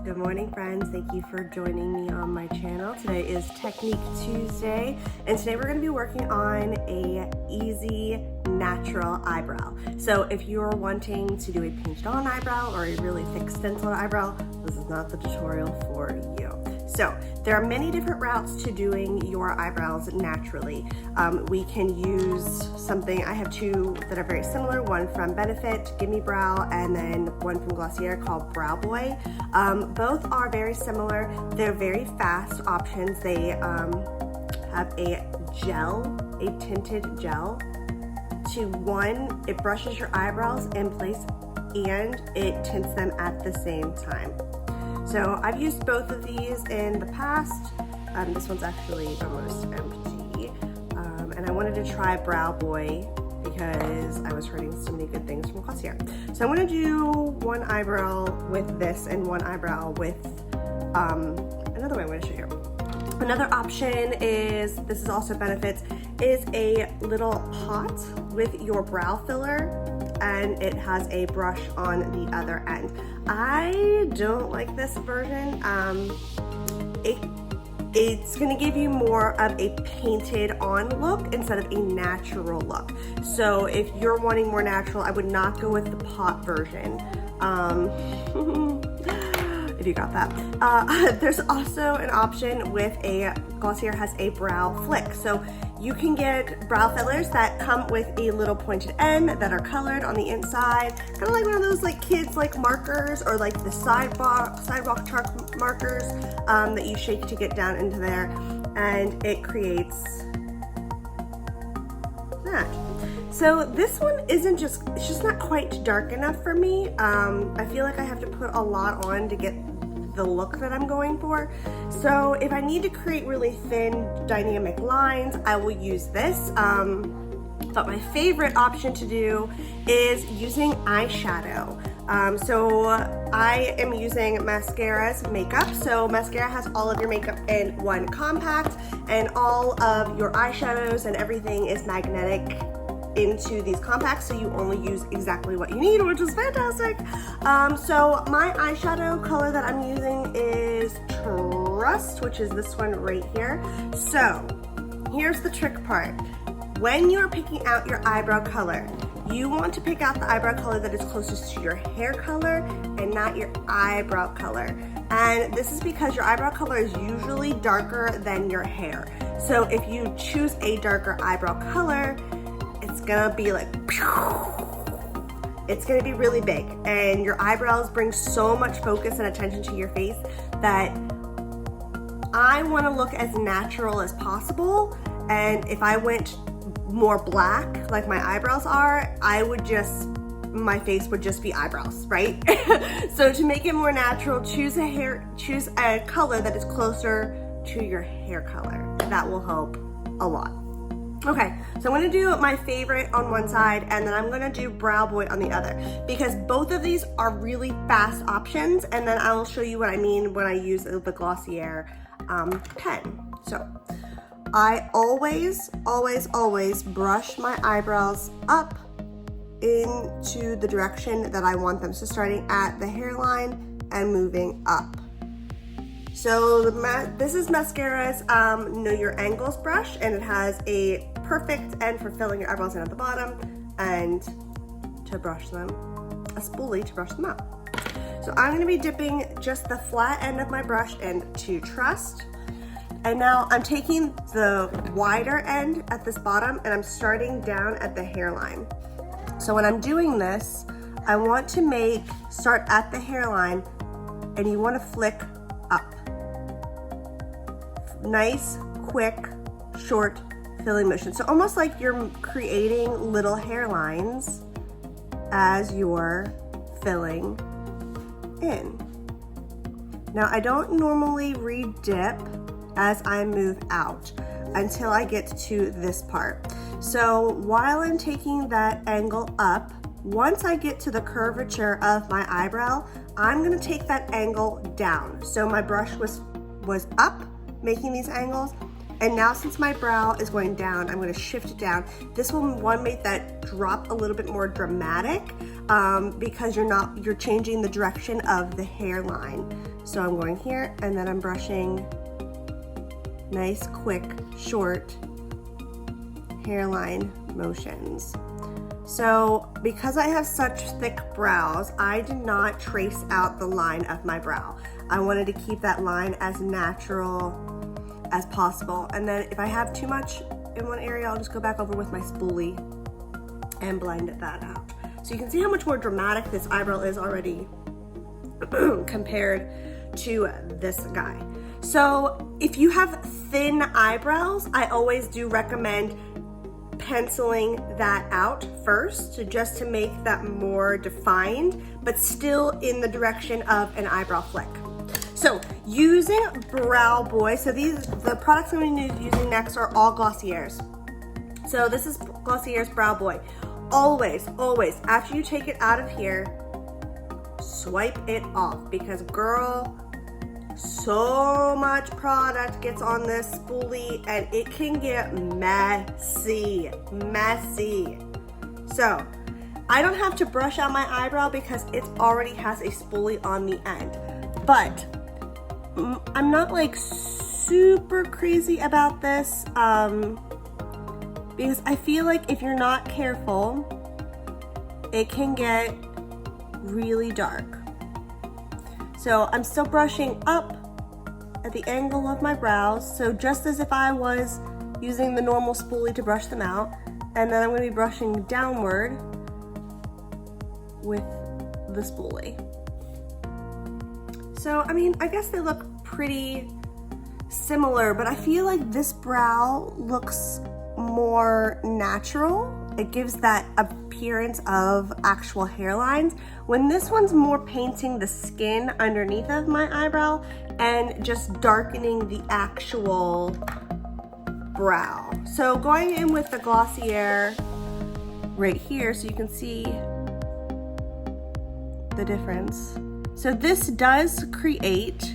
Good morning, friends. Thank you for joining me on my channel. Today is Technique Tuesday, and today we're going to be working on a easy natural eyebrow. So if you're wanting to do a pinched on eyebrow or a really thick stenciled eyebrow, this is not the tutorial for you. So there are many different routes to doing your eyebrows naturally. We can use something, I have two that are very similar, one from Benefit, Gimme Brow, and then one from Glossier called Brow Boy. Both are very similar. They're very fast options. They have a gel, a tinted gel. It brushes your eyebrows in place and it tints them at the same time. So I've used both of these in the past. This one's actually almost empty. And I wanted to try Brow Boy because I was hearing so many good things from Glossier. So I'm gonna do one eyebrow with this and one eyebrow with another way I'm gonna show you. Another option is, this is also Benefits, is a little pot with your brow filler, and it has a brush on the other end. I don't like this version. It's gonna give you more of a painted on look instead of a natural look. So if you're wanting more natural, I would not go with the pot version. If you got that. There's also an option with Glossier has a brow flick. So you can get brow fillers that come with a little pointed end that are colored on the inside, kind of like one of those like kids like markers, or like the sidewalk chalk markers that you shake to get down into there, and it creates that. So this one it's just not quite dark enough for me. I feel like I have to put a lot on to get the look that I'm going for. So if I need to create really thin dynamic lines, I will use this. But my favorite option to do is using eyeshadow. So I am using Maskcara's makeup. So Maskcara has all of your makeup in one compact, and all of your eyeshadows and everything is magnetic into these compacts, so you only use exactly what you need, which is fantastic. So my eyeshadow color that I'm using is Trust, which is this one right here. So here's the trick part. When you're picking out your eyebrow color, you want to pick out the eyebrow color that is closest to your hair color and not your eyebrow color. And this is because your eyebrow color is usually darker than your hair. So if you choose a darker eyebrow color, it's gonna be like, it's gonna be really big, and your eyebrows bring so much focus and attention to your face that I wanna look as natural as possible. And if I went more black, like my eyebrows are, my face would just be eyebrows, right? So to make it more natural, choose a color that is closer to your hair color. That will help a lot. Okay, so I'm gonna do my favorite on one side, and then I'm gonna do Brow Boy on the other, because both of these are really fast options, and then I will show you what I mean when I use the Glossier pen. So I always brush my eyebrows up into the direction that I want them. So starting at the hairline and moving up. So this is Maskcara's Know Your Angles brush, and it has a perfect end for filling your eyebrows in at the bottom and to brush them, a spoolie to brush them up. So I'm gonna be dipping just the flat end of my brush into Trust. And now I'm taking the wider end at this bottom and I'm starting down at the hairline. So when I'm doing this, I want to start at the hairline, and you wanna flick up. Nice, quick, short filling motion. So almost like you're creating little hairlines as you're filling in. Now I don't normally re-dip as I move out until I get to this part. So while I'm taking that angle up, once I get to the curvature of my eyebrow, I'm gonna take that angle down. So my brush was up, making these angles, and now since my brow is going down, I'm gonna shift it down. This will make that drop a little bit more dramatic because you're changing the direction of the hairline. So I'm going here and then I'm brushing nice, quick, short hairline motions. So because I have such thick brows, I did not trace out the line of my brow. I wanted to keep that line as natural as possible. And then if I have too much in one area, I'll just go back over with my spoolie and blend that out. So you can see how much more dramatic this eyebrow is already compared to this guy. So if you have thin eyebrows, I always do recommend penciling that out first, just to make that more defined, but still in the direction of an eyebrow flick. So using Brow Boy, so the products I'm going to be using next are all Glossieres. So this is Glossieres Brow Boy. Always, always, after you take it out of here, swipe it off, because girl, so much product gets on this spoolie and it can get messy. So I don't have to brush out my eyebrow because it already has a spoolie on the end. But I'm not like super crazy about this because I feel like if you're not careful, it can get really dark. So I'm still brushing up at the angle of my brows, so just as if I was using the normal spoolie to brush them out, and then I'm going to be brushing downward with the spoolie. So I mean, I guess they look pretty similar, but I feel like this brow looks more natural. It gives that appearance of actual hairlines, when this one's more painting the skin underneath of my eyebrow and just darkening the actual brow. So going in with the Glossier right here so you can see the difference. So this does create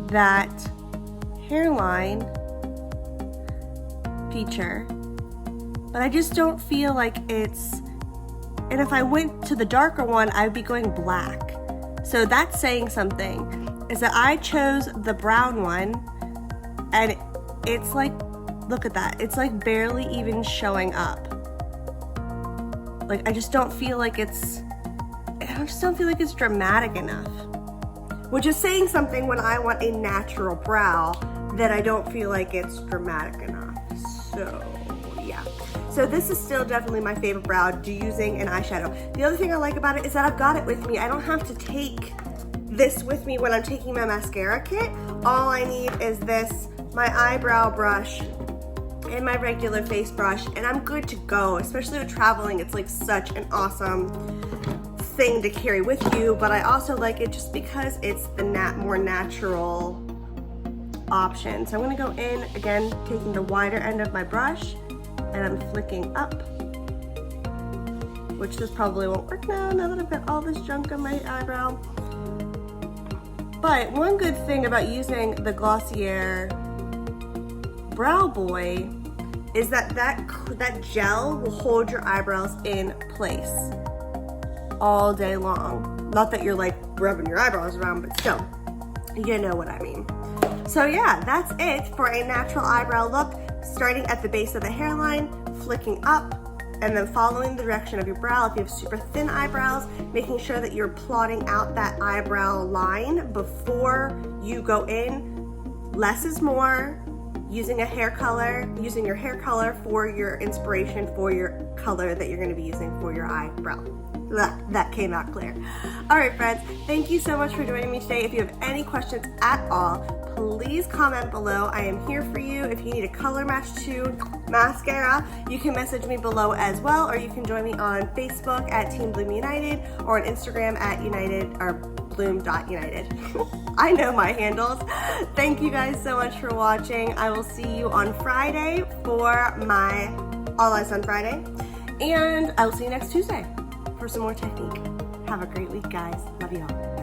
that hairline feature, but I just don't feel like it's, and if I went to the darker one, I'd be going black. So that's saying something, is that I chose the brown one and it's like, look at that, it's like barely even showing up. Like I just don't feel like it's dramatic enough. Which is saying something when I want a natural brow, that I don't feel like it's dramatic enough. So yeah. So this is still definitely my favorite brow using an eyeshadow. The other thing I like about it is that I've got it with me. I don't have to take this with me when I'm taking my mascara kit. All I need is this, my eyebrow brush, and my regular face brush, and I'm good to go. Especially with traveling, it's like such an awesome thing to carry with you, but I also like it just because it's the more natural option. So I'm gonna go in, again, taking the wider end of my brush, and I'm flicking up, which this probably won't work now that I've got all this junk on my eyebrow. But one good thing about using the Glossier Brow Boy is that gel will hold your eyebrows in place all day long. Not that you're like rubbing your eyebrows around, but still, you know what I mean. So yeah, that's it for a natural eyebrow look, starting at the base of the hairline, flicking up, and then following the direction of your brow. If you have super thin eyebrows, making sure that you're plotting out that eyebrow line before you go in. Less is more. Using your hair color for your inspiration for your color that you're going to be using for your eyebrow. That came out clear. All right, friends, thank you so much for joining me today. If you have any questions at all, please comment below. I am here for you. If you need a color match to mascara, you can message me below as well, or you can join me on Facebook at Team Bloom United, or on Instagram at bloom.united. I know my handles. Thank you guys so much for watching. I will see you on Friday for my All Eyes on Friday, and I will see you next Tuesday for some more technique. Have a great week, guys. Love you all.